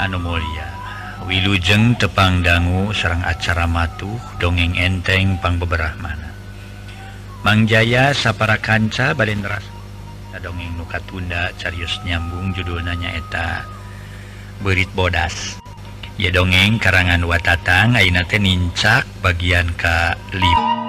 Para anu mulia, wilujeng tepang dangu sareng acara matuh dongeng enteng pangbeberahmana. Mang Jaya sapara kanca bade neras dongeng nu katunda carios nyambung judulna nyaeta Beurit Bodas. Ya dongeng karangan Watatang ayeuna teh nincak bagian ka 5.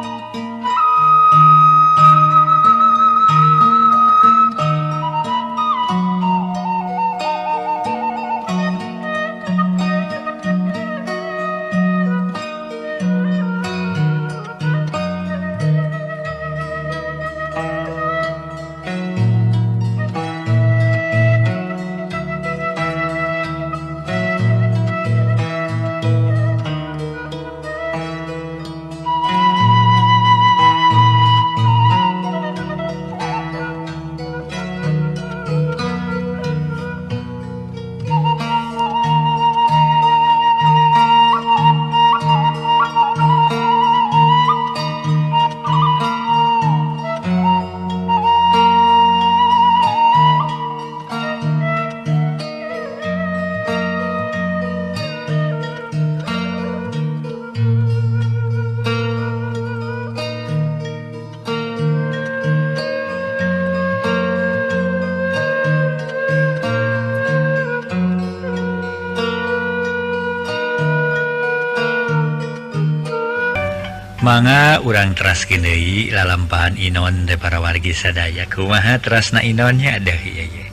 Mangga urang teraskeun deui lalampahan Inon teh para wargi sadaya. Kumaha terasna Inonnya ada ieu ye.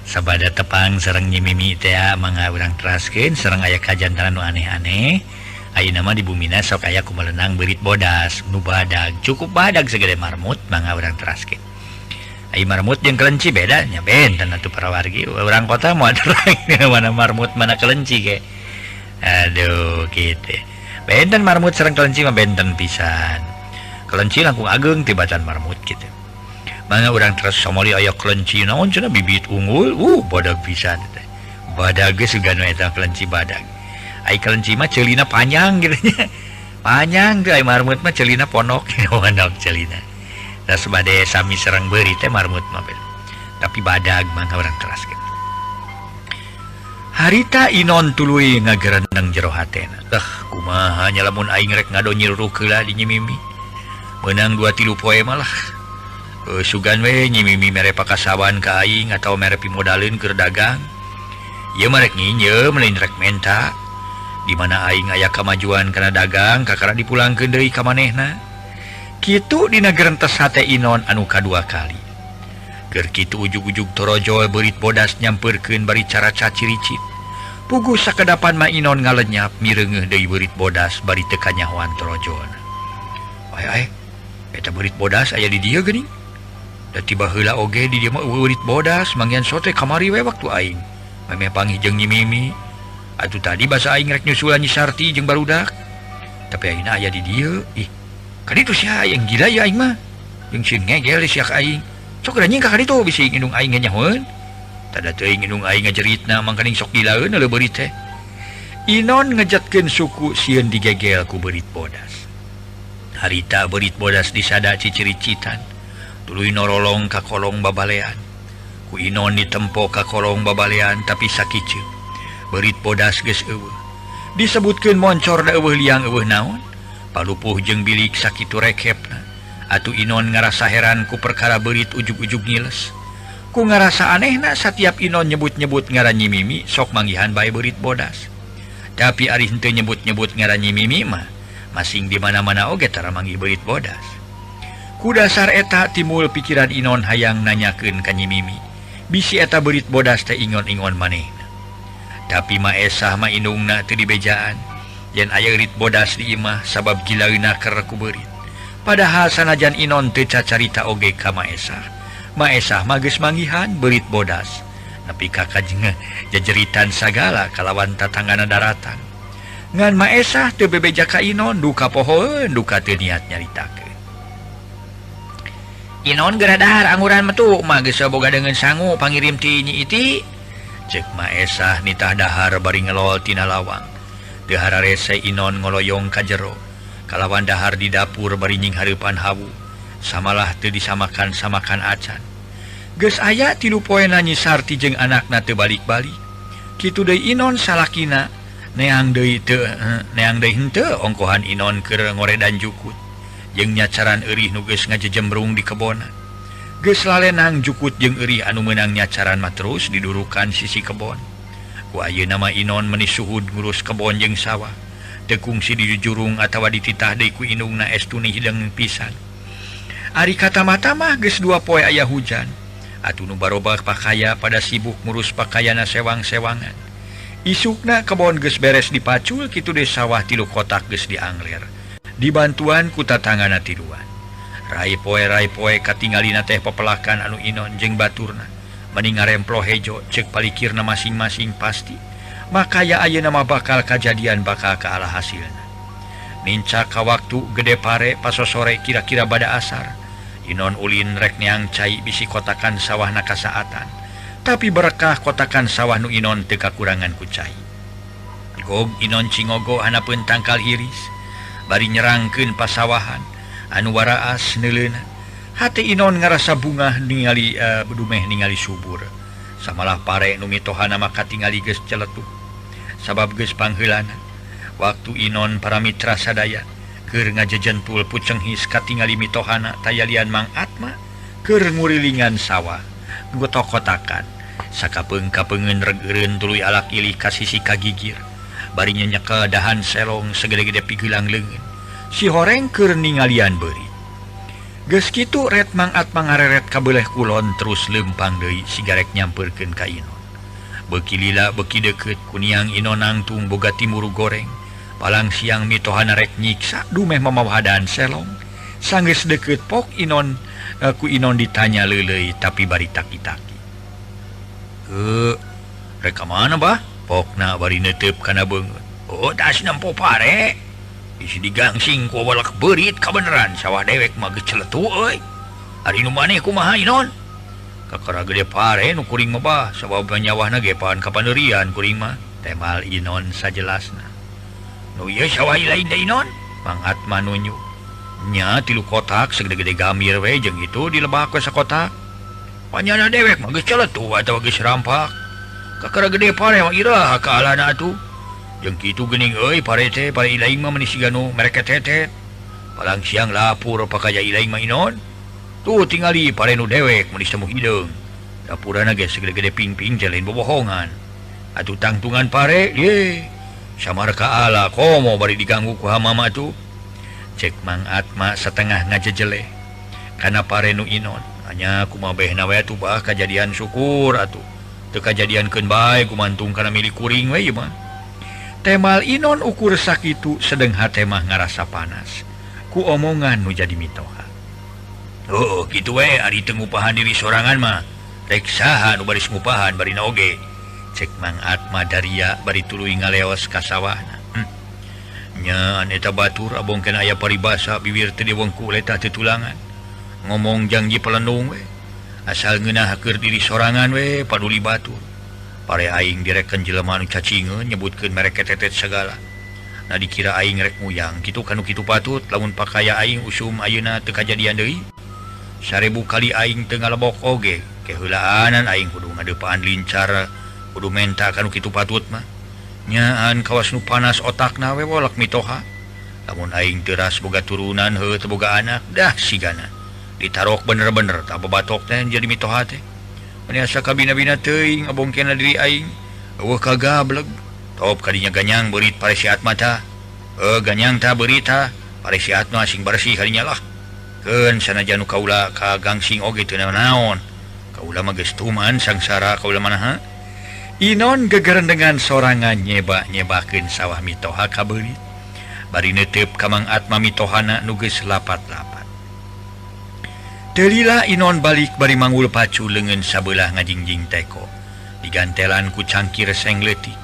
Sabada tepang sareng nyimimi teh mangga urang teraskeun sareng aya kajantanan nu aneh-aneh. Ayeuna mah di bumina sok aya kumeuleunang Beurit Bodas nu badag, cukup badag segede marmut mangga urang teraskeun. Ai marmut jeung kelenci beda nya benten atuh para wargi. Urang kota moal terang mana marmut mana kelenci ge. Aduh kitu. Benten marmut sareng kelenci mah benten pisan. Kelenci langkung ageng tibatan marmut kitu. Mangga urang terus somoli aya kelenci naon cenah bibit unggul, badag pisan teh. Badag ge sugana eta kelenci badag. Ai kelenci mah ceulina panjang gitu nya. Panjang teh ai marmut mah ceulina ponok, ponok ceulina. Da sabade sami sareng beurit teh marmut mah beda. Tapi badag mangga urang teraskeun. Harita Inon tuluy ngagereneng jero hatena. Kumaha nya lamun aing rek ngadonyil rukeula di nyimimi. Meunang 2-3 poe malah. Sugan we nyimimi mere pakasawan ka aing atawa mere pimodaleun keur dagang. Ieu mah rek nginjem lain rek menta. Di mana aing aya kamajuan kana dagang kakara dipulangkeun deui ka manehna. Kitu dina gerentes hate Inon anu kadua kali. Keur kitu ujug-ujug torojo Beurit Bodas nyampeurkeun bari cara caciricit. Puguh sakedapan mah Inon ngalenyap mireungeuh deui Beurit Bodas bari teu kanyahoan torojona. Wae eta Beurit Bodas aya di dieu geuning. Da tiba heula oge di dieu mah Beurit Bodas manggian sote kamari we waktu aing. Meme panggih jeung nyimimi. Atuh tadi basa aing rek nyusulan Nyi Sarti jeung barudak. Tapi ayeuna aya di dieu. Ih, kan itu sia yang gila ya aing mah. Jeung sieun ngegel sia ka aing. Sok ranjing ka kitu bisi ngindung aing nyahoeun. Tada teuing ngindung aing ngajeritna mangkaning sok dilaeun leuh Beurit teh. Inon ngejatkeun suku sieun digegel ku Beurit Bodas. Harita Beurit Bodas disada ciciricitan. Tuluy norolong ka kolong babalean. Ku Inon ditempo ka kolong babalean tapi sakiceuk. Beurit Bodas geus eueuh. Disebutkeun moncor da eueuh liang eueuh naon? Palupuh jeung bilik sakitu rekepna. Atuh Inon ngarasa heran ku perkara Beurit ujug-ujug ngiles. Ku ngarasa anehna satiap Inon nyebut-nyebut ngaran nyimimi sok manggihan bae Beurit Bodas. Tapi ari henteu nyebut-nyebut ngaran nyimimi mah masing di mana-mana oge tara manggih Beurit Bodas. Ku dasar eta timbul pikiran Inon hayang nanyakeun ka nyimimi. Bisi eta Beurit Bodas teh ingon-ingon manehna. Tapi mah esah mah indungna teu dibejaan. Yen aya Beurit Bodas di imah sabab gilaeuna keur ku Beurit. Padahal sanajan Inon teu cacarita oge ka Maesah. Maesah mah geus manggihan Beurit Bodas. Nepi ka jejeritan sagala kalawan tatanggana daratan. Ngan Maesah teu bebeja ka Inon duka pohoeun duka teu niat nyaritakeun. Inon geura dahar anguran metu mah geus boga deungeun sangu pangirim ti Nyi Iti. Ceuk Maesah nitah dahar bari ngelol tina lawang. Teu hararese Inon ngoloyong ka jero. Kalawan dahar di dapur bari nying hareupan hawu. Samalah teu disamakan-samakan acan. Geus aya 3 poena Nyi Sarti jeung anakna teu balik-balik. kitu deui Inon salakina neang deui teu neang deui henteu ongkohan Inon keur ngoredan jukut jeung nyacaran eurih nu geus ngajejembrung di kebona. Geus lalenang jukut jeung eurih anu meunang nyacaran mah terus didurukan sisi kebon. Ku ayeuna mah Inon meuni suhud ngurus kebon jeung sawah. Teu kungsi di jurung atawa dititah deui ku indungna estuna hideung pisan. Ari kata-mata mah geus 2 poe aya hujan. Atuh nu barobah pakaya pada sibuk ngurus pakaiana sewang-sewangan. Isukna kebon geus beres dipacul kitu deui sawah 3 kotak geus diangler. Dibantuan ku tatanganna tiluan. Rai poe katinggalina teh pepelakan anu Inon jeung baturna meuni ngaremplo hejo ceuk palikirna masing-masing pasti maka ya ayeuna mah bakal kajadian bakal kaala hasilna. Mincak ka waktu gede pare pasosore kira-kira bada asar Inon ulin rek neang cai bisi kotakan sawahna kasaatan tapi berkah kotakan sawah nu Inon teu kakurangan ku cai. Gog Inon cingogo hanapeun tangkal iris bari nyerangkeun pasawahan anu waraas neuleunan hate Inon ngarasa bungah ningali bedumeh ningali subur samalah pare nu mitohana maka tingali geus celetuk sabab geus pangheulana waktu Inon para mitra sadaya keur ngajejentul pucenghis katingali mitohana tayalian Mang Atma keur ngurilingan sawah gotok kotakan sakapeung-kapeungeun regeureun tuluy alak ilih ka sisi kagigir bari nyenyekel dahan selong segede-gede pigeulang leungeun si horeng keur ningalian beurit. Geus kitu ret Mang Atma ngareret ka beuleh kulon terus lempang deui sigarek nyampeurkeun ka Inon. Beuki lila beuki deukeut kuniang Inon nangtung boga timuru goreng. Palang siang mitohana rek nyiksa dumeh mamawadan selong. Sanggeus deukeut pok Inon ku Inon ditanya leuleuy tapi bari taki-taki. Rek ka mana bah? Pokna bari neuteup kana beungeut. Oh das nempo pare. Isi digangsing ku walak beurit kabeneran sawah dewek mah geus celetu euy. Ari nu maneh kumaha Inon? Kakara gede pare nu kuring mah bah sabab nyawahna ge paan kapaneurian kuring mah. Temal Inon sajelasna. Nu ieu sawah lain da Inon? Mang Atma nunjuk. Nya 3 kotak segede-gede gamir we jeung itu dilebak we sakotak. Panyana dewek mah geus celetu atawa geus rampak. Kakara gede pare mah iraha ka alana atuh. Jeung kitu geuning euy pare teh pare ilaing mah meuni siga nu mereke tetet. Palang siang lapur pakaya ilaing mah Inon. Tuh tingali pare nu dewek meuni semu hideung. Dapurana ge segede-gede ping-ping jalain bobohongan. Atuh tangtungan pare ye. Samar ka ala komo bari diganggu ku hamama tuh. Cek Mang Atma setengah ngajejele. Kana pare nu Inon hanya kumabehna we atuh bah kajadian syukur atuh. Teu kajadiankeun bae gumantung kana milik kuring we ieu mah. Temal Inon ukur sakitu sedeng hate mah ngarasa panas ku omongan nu jadi mitoha. Oh kitu we ari teu ngupahan diri sorangan mah rek saha nu baris ngupahan bari oge. Cek Mang Atma daria bari tuluy ngaleos ka sawahna. Nya eta batur abongkeun aya paribasa bibir teu diwengku leta teu tulangan. Ngomong janji pelendung we. Asal ngeunahakeun diri sorangan we paduli batur. Pare aing direken jelema anu cacingeun nyebutkeun merek tetet segala. Na dikira aing rek muyang kitu kanu kitu patut lamun pakaya aing usum ayeuna teu kajadian deui. 1000 kali aing teu ngalebok oge keheulaanan aing kudu ngadeupan lincar kudu menta kanu kitu patut mah. Nyaan kawas nu panas otakna we wolak mitoha. Lamun aing teu ras boga turunan heuh teu boga anak dah sigana. Ditarok bener-bener tak babatok teh jadi mitoha teh. Asa kabina-bina teuing abongkeunna diri aing eueuh kagableg top kadinya ganyang beurit pare si Atma tah ganyang tah beurit tah pare si Atma asing bersih kadinya lah keun sanajan nu kaula kagangsing oge teu naon kaula mah geus tuman sangsara kaula manaha. Inon gegerendengan sorangan nyeba-nyebakeun sawah mitoha ka beurit bari neuteup ka Mang Atma mitohana nu geus lapat-lapat. Delila Inon balik bari mangul pacu leungeun sabelah ngajingjing teko. Digantelan ku cangkir seng leutik.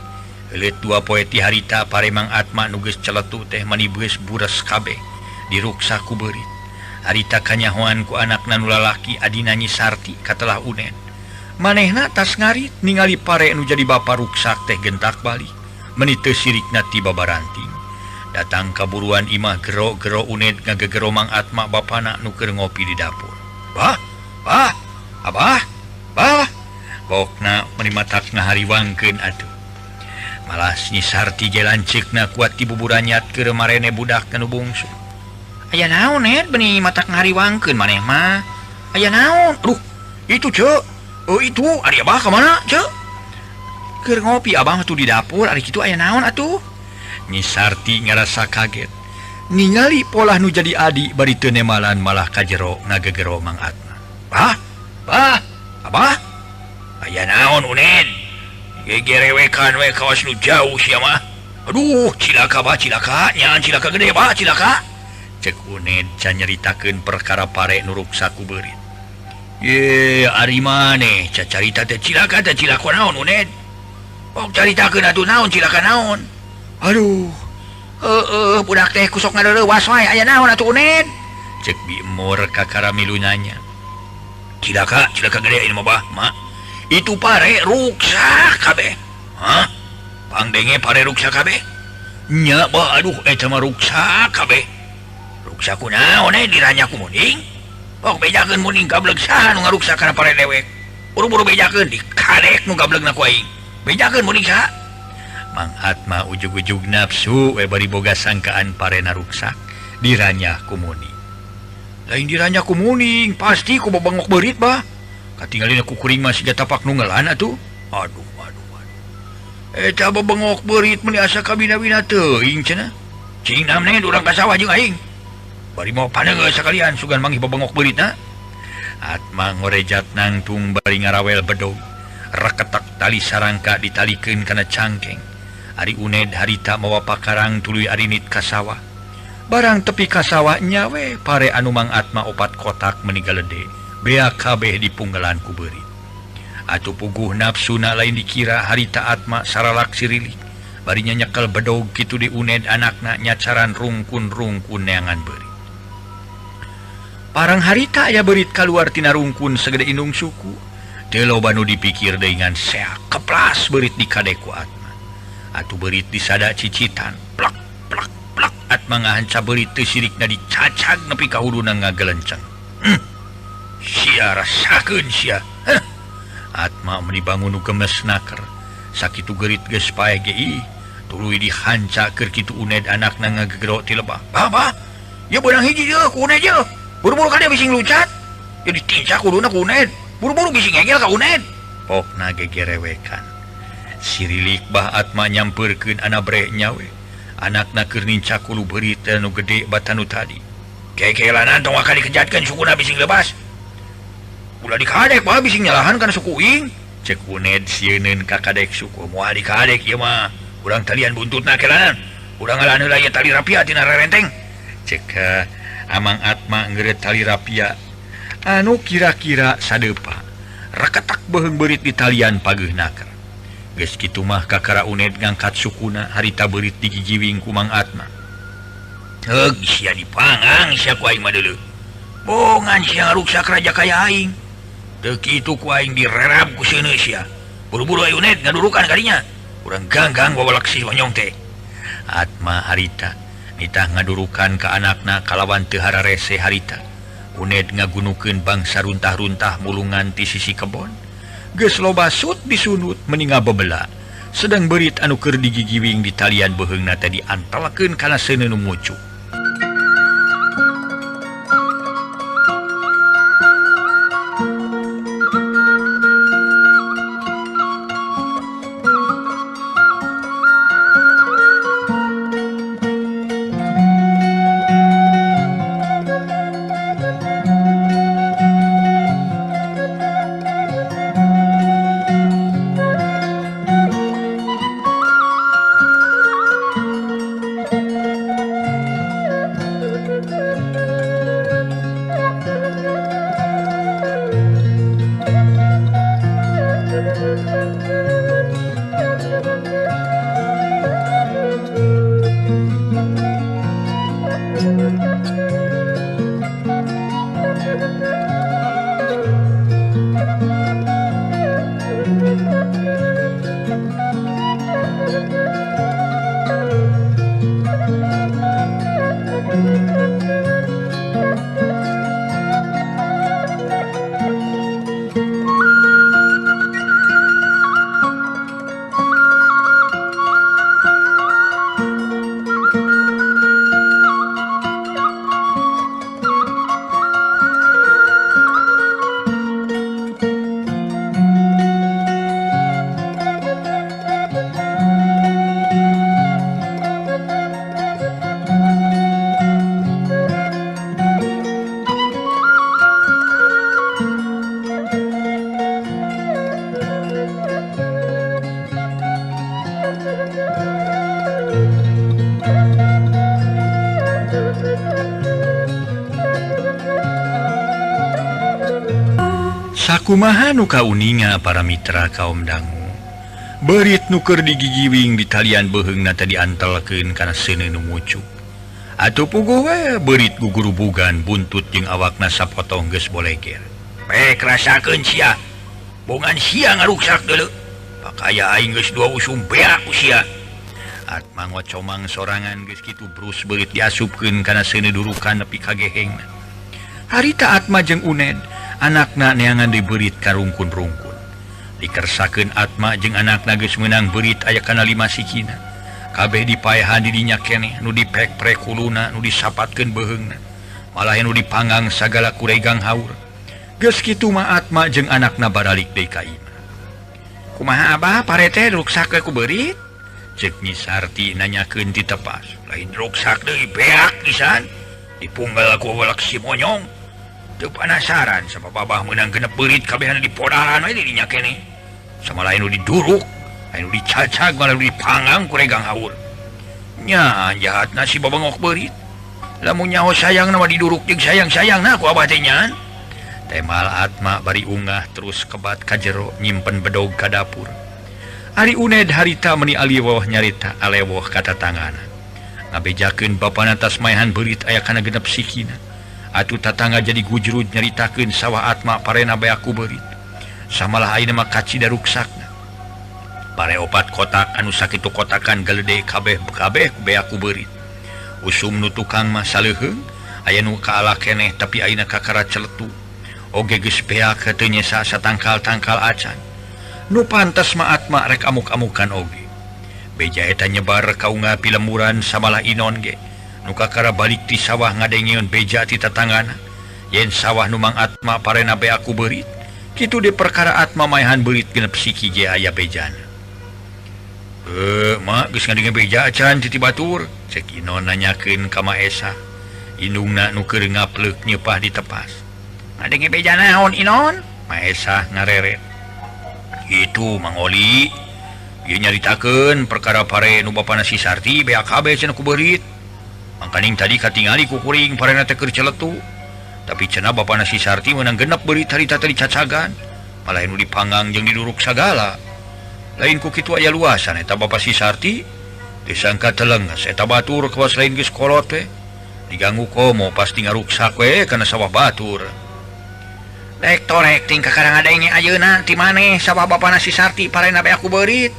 Euleut 2 poe ti harita pare Mang Atma nu geus celetu teh manibeus bures kabeh diruksa ku beurit. Harita kanyahoan ku anakna nu lalaki adina Nyi Sarti katelah unen. Manehna tas ngarit ningali pare nu jadi bapa ruksak teh gentak balik. Meuni teu sirikna ti babaranting. Datang kaburuan imah gero-gero uned ngagegero Mang Atma bapana nu keur ngopi di dapur. Bah, abah, bokna meuni matak ngahariwangkeun atuh. malah nyisarti lancikna kuat di buburanyat ke marene budak kanu bungsu. Aya naon benih matak ngariwangkeun maneh mah. Aya naon? Aduh, itu cek. Oh itu, ari abah kemana cek? Keur ngopi abah tuh di dapur, ari kitu aya naon atuh? Nyisarti ngerasa kaget. Ningali pola nu jadi adi bari teu nemalan malah kajero ngagegero Mang Atma. Bah, abah. Aya naon Uned? Gegerewekan we kawas nu jauh sia mah. Aduh, cilaka bah cilaka, nya cilaka gede bah cilaka. Cek Uned can nyaritakeun perkara pare nu ruksak ku beurit. Ye, ari maneh ca carita teh cilaka naon Uned? Oh, caritakeun atuh naon cilaka naon? Aduh. Budak teh kusok ngadeurewas wae aya naon atuh Uned? Cek Bimor ka Karamilu nanya. Cilaka gede ini mah bah, mak. Itu pare ruksak kabeh. Hah? Pangdenge pare ruksak kabeh? Nya bah, aduh eta mah ruksak kabeh. Ruksak kunaon diranya ku muning? Oh, bejakeun muning gableg saha nu ngaruksak kana pare dewek. Buru-buru bejakeun dikadek nu gablegna ku aing. Bejakeun muning saha? Mang Atma ujug-ujug nafsu we bari boga sangkaan parena ruksak diranya ku muning. Lain diranya ku muning, pasti ku babangok beurit bah. Katinggalina ku kuring mah siga tapak nu ngeulan atuh. Aduh. Eta babangok beurit meni asa kabina-bina teuing cenah. Cing namne urang ka sawah jeung aing. Bari mau paneungeus sakalian sugan manggih babangok beuritna. Atma ngorejat nangtung bari ngarawel bedog. Raketak tali sarangka ditalikeun kana cangkeng. Ari Uned harita mawa pakarang tuluy arinit ka sawah. Barang tepi ka sawah nya we pare anu Mang Atma opat kotak meuni galede. Bea kabeh dipunggelan ku beurit. Atuh puguh nafsuna lain dikira harita Atma saralak sirilik. Bari nya nyekel bedog kitu di Uned anakna nyacaran rungkun-rungkun neangan beurit. Parang harita aya beurit kaluar tina rungkun segede indung suku. Teu loba nu dipikir deungan seak keplas beurit di kadeku Atma. Atuh beurit disada cicitan plak plak plak. Atma ngahanca beurit teu sirikna dicacag nepi ka huduna ngagelenceng. Sia rasakeun sia. Atma meuni bangun nu gemes naker. Sakitu geurit geus paeh ge ih. Tuluy dihanca keur kitu Uned anakna ngagegero ti lebah. Bah. Ya beunang hiji deui ku Uned je. Buru-buru kada bising lucat. Jadi tincak kuduna ku Uned. Buru-buru bising ngegel ka Uned. Pokna gegerewekan. Sirilik bah Atma nyampeurkeun anabre nyawe. Anakna keur nincak kulu beurit nu gede batanu tadi. Kekelanan tong akal dikejatkeun sukuna bising lebas. Ulah dikadek bah bising nyalahan kana suku ing. Cek Uned sieunneun ka kadek suku. Moal dikadek ieu mah. Urang talian buntutna kelanan. Urang ngalan heula ieu tali rapia tina rerenteng. Cek Amang Atma ngeureut tali rapia anu kira-kira sadeupa. Raketak beheung beurit di talian pageunnaker. Geus kitu mah kakara Uned ngangkat sukuna harita beurit digigiwing ku Mang Atma. Heug sia dipangang sia ku aing mah deuleu. Bongan sia ngaruksak raja kaya aing. Teu kitu ku aing direrab ku seuneu sia. Buru-buru aya Uned ngadurukan kadinya. Urang ganggang babalak si wanyong teh. Atma harita nitah ngadurukan ka anakna kalawan teu hararese harita. Uned ngagunukeun bangsa runtah-runtah mulungan ti sisi kebon. Geus loba sut disunut meuni ngabebela. Sedang beurit anu keur digigiwing di talian beheungna teh diantalakeun kana seuneu nu mucuk. Sakumaha nu kauninga para mitra kaum dangu berit nuker digigiwing di talian beheungna tadi antelkeun kana seuneu nu mucuk atuh puguh we berit gugurubugan buntut jeung awakna sapotong geus boleger pek rasakeun sia bongan sia ngaruksak deuleu pakaya aing geus dua usum beak ku sia Atma ngocomang sorangan geus kitu brus berit diasupkeun kana seuneu durukan nepi ka gehengna harita Atma jeung Uned anakna neangan diberit karungkun-rungkun dikersakeun Atma jeung anakna geus meunang berit aya kana 5 sikina kabeh dipaehan di dinya keneh nu dipek-prek kuluna nu disapatkeun beheungna malah nu dipanggang sagala kuregang haur geus kitu mah Atma jeung anakna baralik deui ka imah kumaha abah parete ruksak ku berit ceuk Nyi Sarti nanyakeun ti tepas lain ruksak deui beak pisan dipunggal ku walak si monyong teu penasaran sabab abah meunang genep beurit kabehna dipodaran we di dinya keneh sama lain nu diduruk lain nu dicacag malah nu dipanggang ku regang haur nya jahatna si babangok beurit lamun nyaho sayangna mah diduruk jeung sayang-sayangna ku abah teh nya temal Atma bari unggah terus kebat ka jero nyimpen bedog ka dapur Ari Uned harita meuni aliwoh nyarita alewoh ka tatangana ngabejakeun bapana tas maehan beurit aya kana genep sikina atuh tatangga jadi gujrud nyaritakeun sawah Atma parena beak ku beurit samalah ayeuna mah kacida ruksakna pare 4 kotak anu sakitu kotakan galedhe kabeh beak ku beurit usum nu tukang mah saleuheung aya nu kaala keneh tapi ayeuna kakara celetu oge geus beak teu nyesa satangkal-tangkal acan nu pantes mah Atma rek amuk-amukan oge beja eta nyebar kaunga pilemuran samalah Inon ge nu kakara balik ti sawah ngadengieun beja ti tatanggana yen sawah nu mang Atma parena beak ku beurit kitu di perkara Atma maehan beurit genep siki ge aya bejana mak geus ngadenge beja acan ti batur cek Inon nanyakeun ka Maesa indungna nu keur ngapleuk nyeupah di tepas ngadenge beja naon Inon Maesa ngareret itu Mang Oli ieu nyaritakeun perkara pare nu bapana si Sarti beak kabeh cenah ku beurit mangkaning tadi katingali ku kuring parena teh keur celetu tapi cenah bapana si Sarti meunang genep beurit harita teh dicacagan malah nu dipanggang jeung diduruk sagala lain ku kitu aya luasan eta bapa si Sarti disangka telengas eta batur kawas lain geus kolot teh diganggu komo pasti ngaruksak we kana sawah batur dek torek ting kakara ngadenge ayeuna ti maneh sawah bapana si Sarti parena beak ku beurit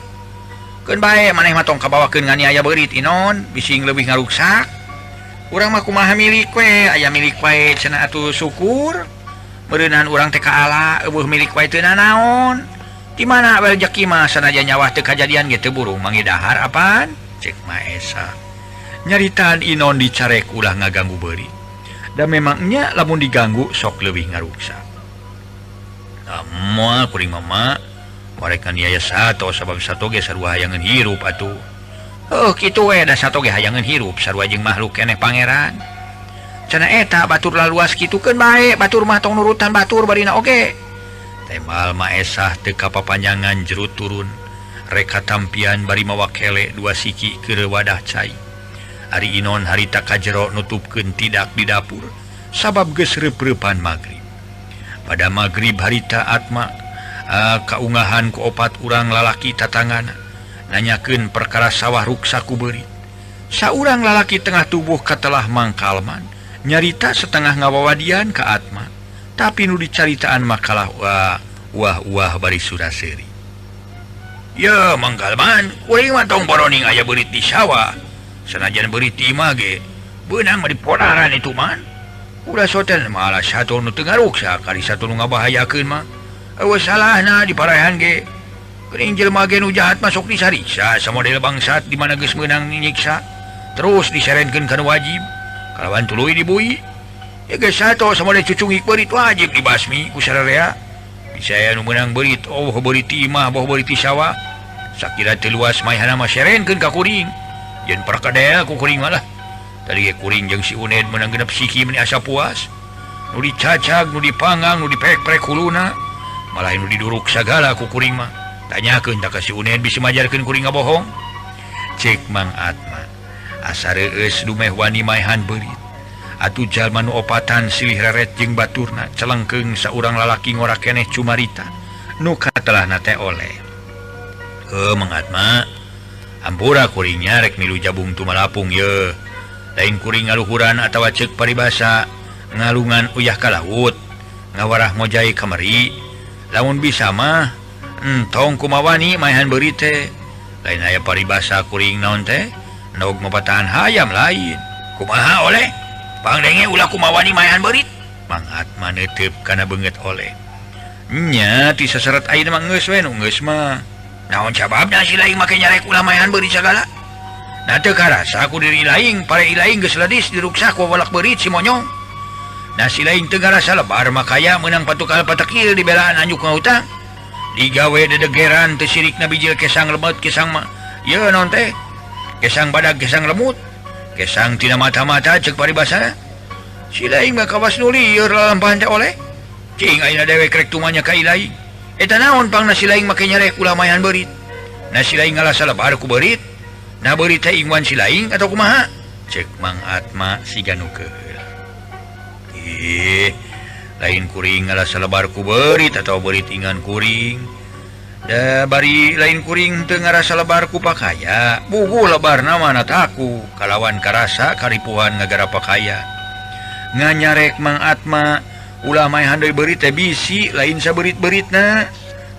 keun bae maneh mah tong kabawakeun nganiaya beurit Inon bising leuwih ngaruksak urang mah kumaha milik we aya milik wae cenah atuh syukur meureunan urang teh kaala eueuh milik wae teu nanaon di mana we rezeki mah sanajan nyawah teu kajadian ge teu burung mangidahar apaan cek Maesa nyaritaan Inon dicarek ulah ngaganggu beurit da memangnya lamun diganggu sok leuwih ngaruksak moal kuring mama mereka niaya sato sabab sato ge sarua hayangan hirup atuh kitu we da sato ge hayangan hirup sarua jeung makhluk keneh pangeran cenah eta batur laluas kitukeun bae batur mah tong nurutan batur barina oge temal Maesa teu kapapanjangan jerut turun rek katampian bari mawa kele 2 siki keur wadah cai Ari Inon harita ka jero nutupkeun tidak di dapur sabab geus reup-reupan magrib pada magrib harita Atma kaungahan ku 4 urang lalaki tatanggana nanyakeun perkara sawah ruksak ku beurit saurang lalaki tengah tubuh katelah mangkalman nyarita setengah ngawawadian ka Atma tapi nu dicaritaan makalah wah bari suraseri ya mangkalman kuring mah tong boroning aya beurit di sawah sanajan beurit di imah ge beunang mah dipodaran itu man udah soten malah satu nu teu ngaruksak kali satu nu ngabahayakeun mah eueuh salahna diparahan ge geuning jelema ge nu jahat masuk disariksa samodel bangsat di mana geus meunang nyiksa terus diserenkeun kana wajib kalawan tuluy dibui ya geus sato samodel cucungik beurit wajib dibasmi ku sararea bisa aya nu meunang beurit beurit ti imah beurit ti sawah sakira teu luas maehana mah serenkeun ka kuring yen perkadea ku kuring malah tadi ge kuring jeung si Uned meunang genep siki meni asa puas nu dicacag nu dipanggang nu dipek-prek huluna malah nu diduruk sagala ku kuring mah tanyakeun tak kasih unen bisa majarkeun kuring ngabohong cek Mang Atma asa reueus dumeh wani maehan beurit atuh jalma nu opatan silih reret jeung baturna celengkeung saurang lalaki ngora keneh cumarita nu katelahna teh oleh Mang Atma ampura kuringnya rek milu jabung tu malapung ye lain kuring ngaluhuran atawa cek paribasa ngalungan uyah ka laut ngawarah mojai kamari lamun bisa mah tong kumawani maehan beurit teh lain aya paribasa kuring naon teh nog mapatahan hayam lain kumaha oleh pangdenge ulah kumawani maehan beurit Mang Atma neuteup kana beungeut oleh nya ti saseret ayeuna mah geus we nu geus mah naon sababna si laing make nyarek ulah maehan beurit sagala na teu karasa ku diri laing pare ilaing geus ledis diruksak ku walak beurit si monyong na si laing teu ngarasa lebar makaya meunang patukal patakil di belaan anjuk ngautang digawe dedegeran teu sirikna bijil kesang lemut kesang mah ye naon teh kesang badag kesang lemut kesang tina mata-mata cek paribasa si laing mah kawas nu lieur lalampahan teh oleh cing ayeuna dewek rek tumanya ka ilaing eta naon pangna si laing make nyarek ulah maehan beurit na si laing ngalasa lebar ku beurit na beurit teh ingwan si laing atau kumaha cek Mang Atma siga nu keul lain kuring ngalasa lebar ku beurit atau beurit ingan kuring da bari lain kuring teu ngarasa lebar ku pakaya bugu lebarna mana taku kalawan karasa karipuhan ngagara pakaya nganyarek Mang Atma ulah maehan deui beurit teh bisi lain sabeurit-beuritna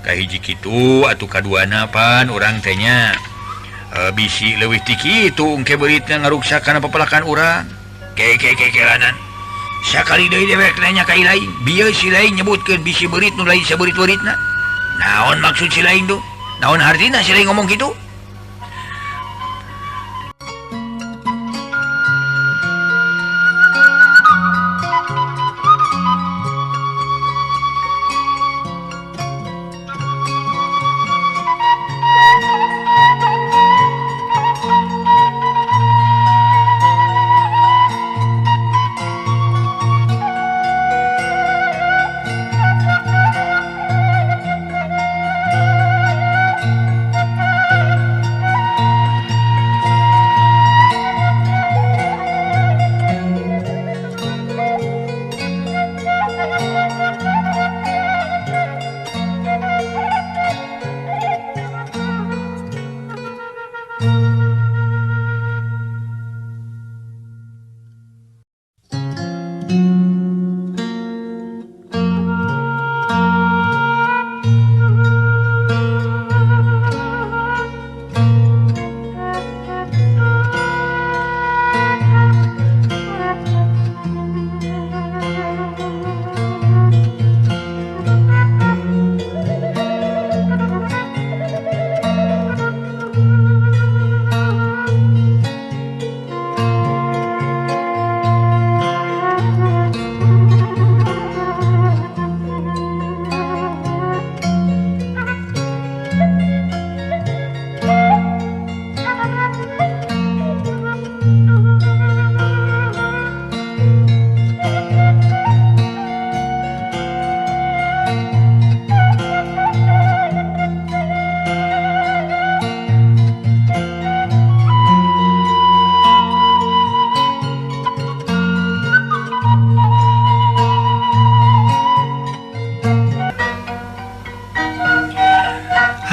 kahiji kitu atuh kaduana pan urang teh nya bisi leuwih ti kitu engke beuritna ngaruksak kana papelakan urang kekelanan sakali deui dewek nanya ka ilaing bieu si laing nyebutkeun bisi beurit nu lain sabeurit-beuritna naon maksud si laing tuh naon hartina si laing ngomong kitu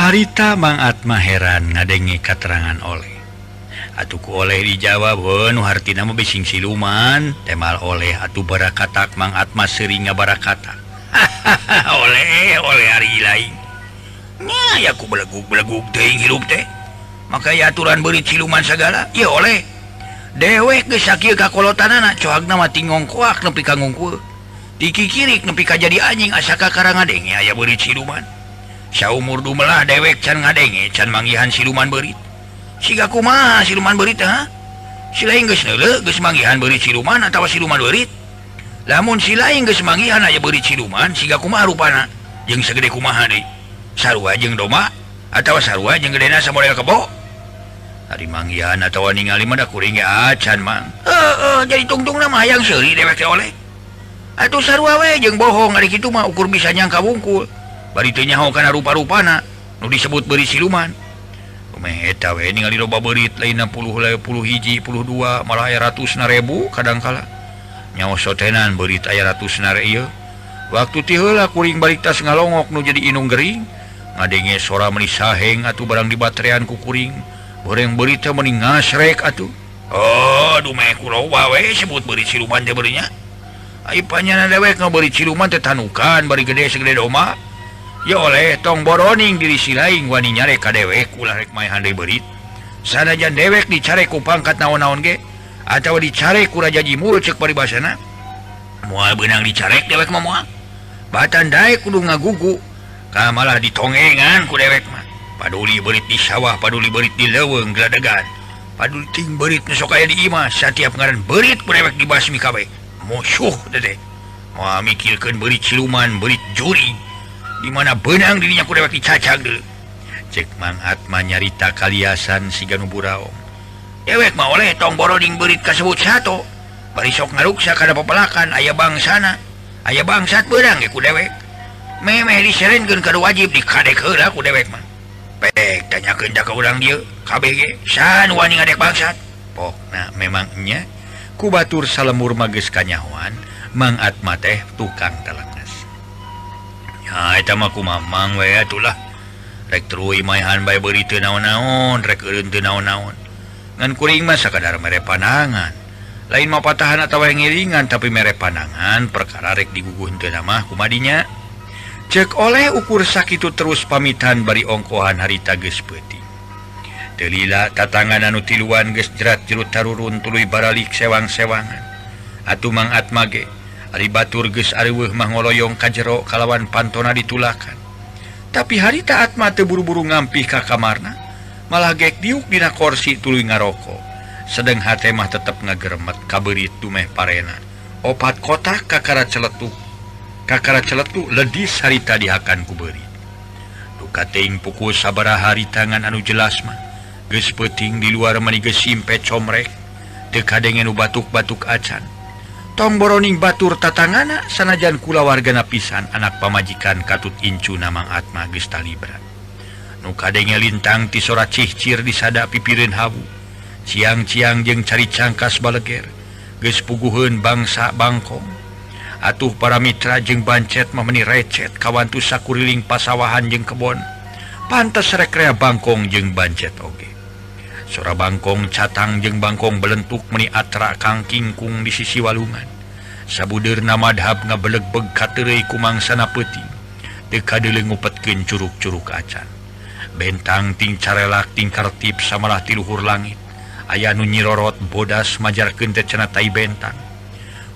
harita Mang Atma heran ngadenge katerangan oleh atuku oleh dijawab nu hartina mah bising siluman temal oleh atuh barakatak Mang Atma sering ngabarakata oleh hari lain nya ya ku belegug teuing hirup teh maka ya aturan beurit siluman sagala ieu oleh dewek geus sakieu kakolotanana coagna mah tingong koak nepi ka ngungkul dikikirik nepi ka jadi anjing asa kakara ngadenge aya beurit siluman saumur dumelah dewek can ngadenge can manggihan siluman beurit siga kumaha siluman beurit ha si lain geus neuleuh geus manggihan beurit siluman atawa siluman beurit lamun si lain geus manggihan aya beurit siluman siga kumaha rupana jeung sagede kumaha deui sarua jeung doma atawa sarua jeung gedena samodel kebo ari manggihan atawa ningali mah da kuring ge acan mang jadi tungtungna mah hayang seuri dewek teh oleh atuh sarua we jeung bohong ari kitu mah ukur bisa nyangka wungkul bari teu nyaho kana rupa-rupana disebut beri siluman loba berit lain 60 hiji 12 malah ratus ribu kadangkala nyawa sotenan berit aya ratus waktu tiheula kuring balitas ngalongok nu jadi inung gering ngadenge sora meuli saheng atuh barang di baterean ku kuring goreng berita mending ngasrek atuh aduh meh kulo wae sebut beri siluman teh berinya ai panyana dewek ngaberi siluman teh tanukan bari gede segede doma ya oleh tong boroning diri si laing wani nyarek ka dewek ulah rek maehan deui berit sanajan dewek dicare ku pangkat naon-naon ge atawa dicare ku raja jimul ceuk paribasana moal beunang dicarek dewek mah moal batan dae kudu ngagugu ka malah ditongengan ku dewek mah paduli berit di sawah paduli berit di leuweung gladagan paduli ting berit nu sok aya di imah satiap ngaran berit ku dewek dibasmi kabeh musuh teh moal mikirkeun berit siluman berit juri di mana benang dirinya ku dewek dicacag deuleu cek Mang Atma nyarita kaliasan siga nu buraom dewek mah oleh tong boroding berit kasebut sato bari sok ngaruksa kana papelakan aya bangsana aya bangsat beurang ge ku dewek memeh diserenkeun kadu wajib dikadek heula ku dewek mah pek tanyakeun da ka urang dieu kabeh ge san wani ngadek bangsat pokna memang nya ku batur salemur mah geus kanyahoan Mang Atma teh tukang telengas eta mah kumamang we atulah rek truy maehan bae beuri teu naon-naon rek eureun teu naon-naon ngan kuring mah sakadar mere panangan lain mah patahan atawa ngiringan tapi mere panangan perkara rek diguguh teu mah kumadinya cek oleh ukur sakitu terus pamitan bari ongkohan harita geus peuting teu lila tatangan anu tiluan geus jerat jerut tarurun tuluy baralik sewang-sewangan atuh Mang Atma ge ari batur geus areuweuh mah ngoloyong ka jero kalawan pantona ditulakan tapi harita Atma teu buru-buru ngampih ka kamarna malah gek diuk dina kursi tuluy ngaroko sedeng hate mah tetep ngageremet ka beurit dumeh parena opat kotak kakara celetuk ledis harita dihakan ku beurit duka teuing pukul sabaraha hari tangan anu jelas mah geus peuting di luar mani geus simpe comrek teu kadenge nu batuk-batuk acan tong boroning batur tatangana sanajan kula wargana pisan anak pamajikan katut incu Mang Atma geus talibra nu kadenge lintang ti sora cihcir di sada pipireun hawu ciang-ciang jeung cari cangkas baleger geus puguheun bangsa bangkong atuh para mitra jeung bancet mah meuni recet kawantu sakuriling pasawahan jeung kebon pantes rek rea bangkong jeung bancet oge sora bangkong catang jeung bangkong belentuk meuni atra kang kingkung di sisi walungan sabudeurna madhab ngabelegbeg kateureuy ku mangsana peuting teu kadeuleu ngupetkeun curug-curug acan bentang ting carelak ting kartip samalah ti luhur langit aya nu nyirorot bodas majarkeun teh cenah tai bentang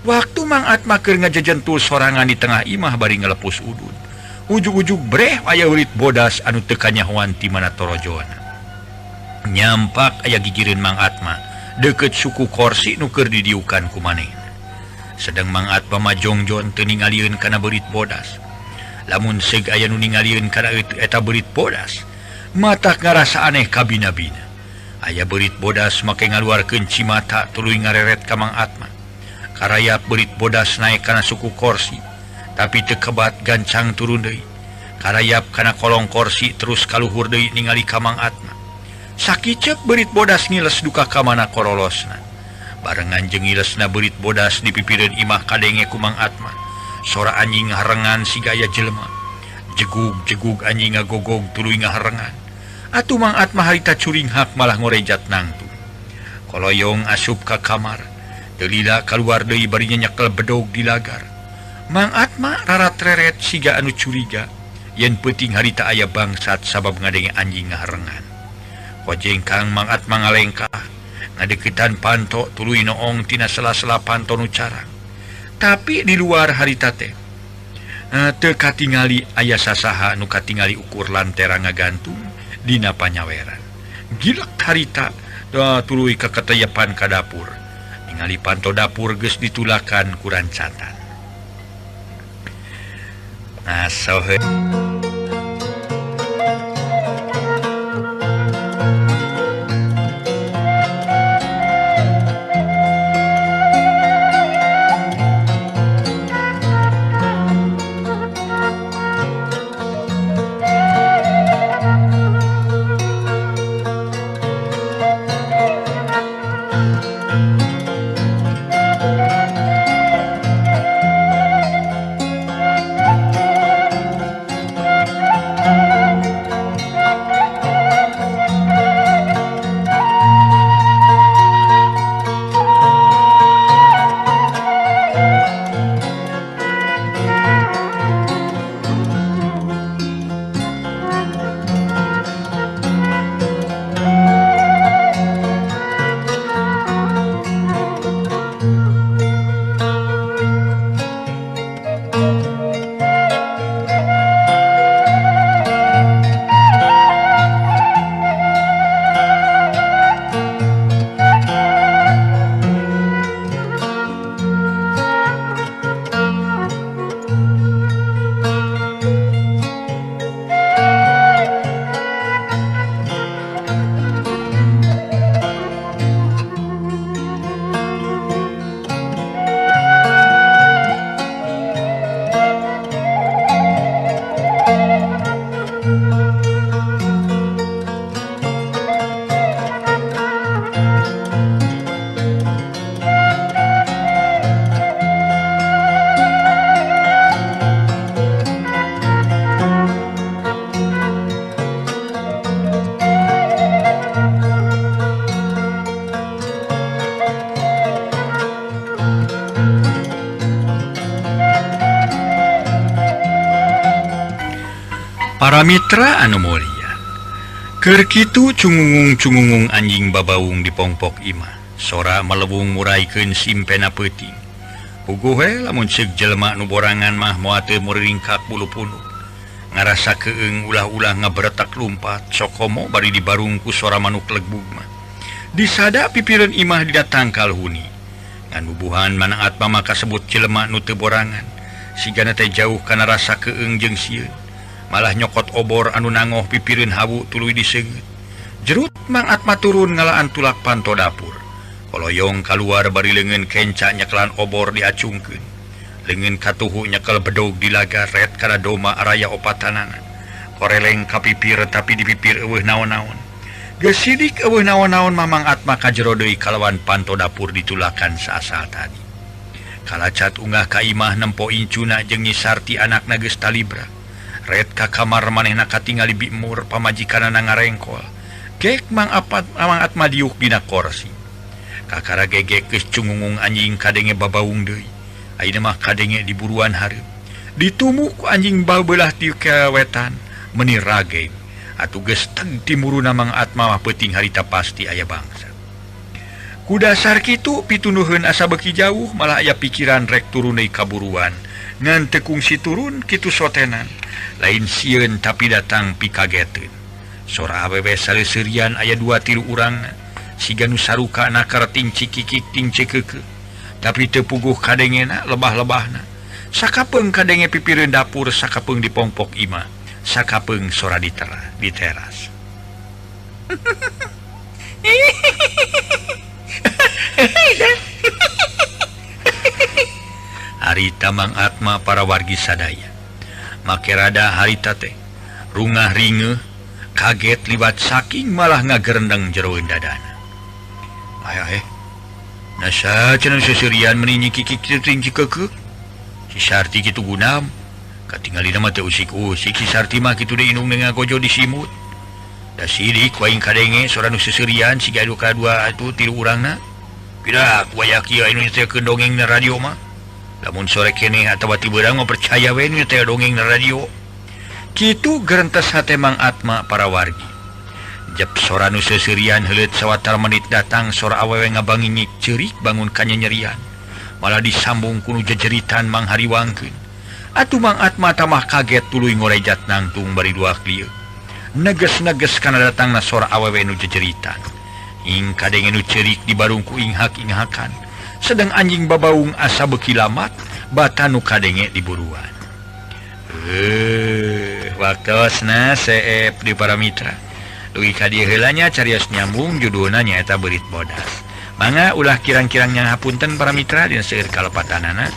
waktu Mang Atma keur ngajejentul sorangan di tengah imah bari ngalepus udun ujug-ujug breh aya ulit bodas anu teu kanyahoan ti mana torojoana nyampak aya gigireun Mang Atma deukeut suku kursi nu keur didiukan ku manehna sedang Mang Atma mah jongjon teu ningalieun kana beurit bodas lamun seug aya nu ningalieun kana eta beurit bodas mata ngarasa aneh kabina-bina aya beurit bodas make ngaluarkeun cimata tuluy ngareret ka Mang Atma karayap beurit bodas naek kana suku kursi tapi teu kebat gancang turun deui karayap kana kolong kursi terus kaluhur deui ningali ka Mang Atma sakicep beurit bodas ngiles duka ka mana korolosna barengan jeung ngilesna beurit bodas di pipireun imah kadenge ku Mang Atma sora anjing harengan siga aya jelema jegug-jegug anjing ngagogog tuluy ngaharengan atuh Mang Atma harita curing hak malah ngorejat nangtung koloyong asup ka kamar teu lila kaluar deui bari nyekel bedog di lagar Mang Atma rarat reret siga anu curiga yen peuting harita aya bangsat sabab ngadenge anjing ngaharengan Kojengkang Mang Atma ngalengkah ngadeukeutan panto tuluy noong tina sela-sela panto nu carang tapi di luar harita teh teu katingali aya sasaha nu katingali ukur lantera ngagantung dina panyaweran gilek harita tuluy kaketeyepan ka dapur ningali panto dapur geus ditulakan ku rancatan saha Para mitra anu mulia, keur kitu cungungung anjing babaung di pongpok imah. Sora melebung muraikeun simpena peuting. Puguh we lamun ceuk jelema nu borangan mah moal teu muringkak bulu-punu. Ngarasa keung ulah-ulah ngabretak lumpat, sok komo bari dibarung ku sora manuk legbug mah. Disada pipireun imah didatangkal huni. Ngan bubuhan manaat mah kasebut jelema nu teu borangan. Sigana teh jauh kana rasa keung jeung sieun. Malah nyokot obor anu nangoh pipireun hawu tuluy diseungeut. Jerut Mang Atma turun ngalaan tulak panto dapur. Koloyong kaluar bari leungeun kenca nyekelan obor diacungkeun. Leungeun katuhu nyekel bedog di lagar ret kana doma araya opatanana. Koreleng ka pipir tapi di pipir eueuh naon-naon. Geus sidik eueuh naon-naon Mang Atma kajero deui kalawan panto dapur ditulakan saasal tadi. Kalacat unggah ka imah nempo incuna jeung Nyi Sarti anakna geus talibra. Red ka kamar manehna katingali bimur pamajikanana ngarengkol. Gek Mang Atma diuk dina kursi. Kakara gegek geus cungungung anjing kadenge babaung deui. Ayeuna mah kadenge diburuan hareup. Ditumuk ku anjing babelah ti kewetan meuni rage. Atuh geus teg timuruna Mang Atma mah peuting harita pasti aya bangsa. Ku dasar kitu pitunuheun asa beki jauh malah aya pikiran rek turun deui kaburuan. Ngan teu kungsi turun kitu sotenan. Lain sieun tapi datang pikageteun. Sora awewe saleuseurian aya 2-3 urang siga nu sarukana keur ting cikikik ting cekeukeu. Tapi teu puguh kadengena lebah-lebahna. Sakapeung kadenge pipireun dapur, sakapeung di pongpok imah, sakapeung sora di teras. Harita Mang Atma para wargi sadaya. Make rada harita teh rungah ringeuh kaget liwat saking malah ngagerendeng jeroeun dadana. Aya nasa cenah seserian meuni nyikik ting cikeukeu. Si Sarti kitu gunam katingalina mah teu usik-usik si Sarti mah kitu deui indung ngagojo di simut. Da sidik waing kadenge sora nu seserian siga kadua atuh 3 urangna. Pira kuaya kieu anu nyetelkeun dongeng na radio mah. Lamun sore kene atawa ti beurang mah percaya we nu nyetel dongeng na radio. Kitu gerentes hate Mang Atma para wargi. Jep sora nu seserian heuleut sawatar menit datang sora awewe ngabangingik ceurik bangun kanyanyerian. Malah disambung ku nu jejeritan manghariwangkeun. Atuh Mang Atma tamah kaget tuluy ngorejat nangtung bari 2 klieu. Neges-neges kana datangna sora awewe nu jejeritan. Ing kadenge nu ceurik dibarung ku inghak-inghakan. Sedang anjing babaung asa beki lamat bata nu kadenge diburuan. Waktosna seep di para mitra. Dugi ka dieu heula nya carios nyambung judulna nyaeta Beurit Bodas. Mangga ulah kirang-kirang nya hapunten para mitra dina seueur kalepatanana.